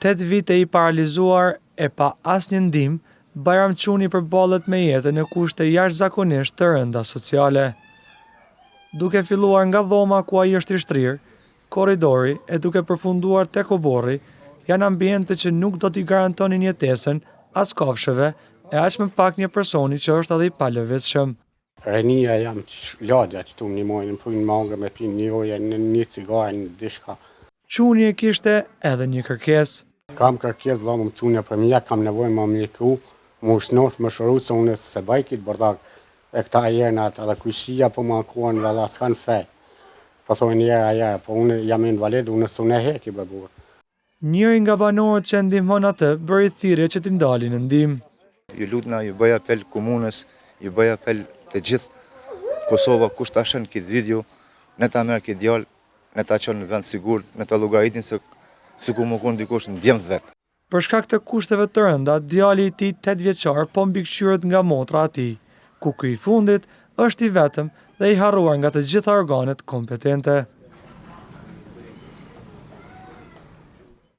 8 vite i paralizuar e pa asnjë ndihmë, Bajram Çuni përballet me jetën në kushte jashtëzakonisht të rënda sociale. Duke filluar nga dhoma ku ai është i shtrirë, korridori e duke përfunduar tek oborri, janë ambiente që nuk do t'i garantonin jetesën as kafshëve e aq më pak një personi që është edhe i palëvizshëm. Renia jam lagja që tu një mojnë në punë mangë me pinë një ujë në një cigarë në dishka. Çuni e kishte edhe një kërkesë. Kam kërkesë vëlla më çunia për mjek, kam nevojë më mjeku, më shnort, më shëru se unë se bajkit bordak e këta jernat edhe kushia po më ankuan valla s'kan fe. Po thonë njëra ajer, po unë jam invalid, unë s'unë hek i bëbur. Njëri nga banorët që ndihmon atë bëri thirrje që t'i ndalin në ndihmë. Ju lutna, ju bëj apel komunës, ju bëj apel të gjithë Kosova, kush ta shën këtë video, ne ta merr këtë djalë, ne ta çon në vend sigurt, ne ta llogaritin se sikur më kon dikush në djemt vet. Për shkak të kushteve të rënda, djali i tij 8 vjeçar po mbikëqyret nga motra e tij, ku ky i fundit është i vetëm dhe i harruar nga të gjitha organet kompetente.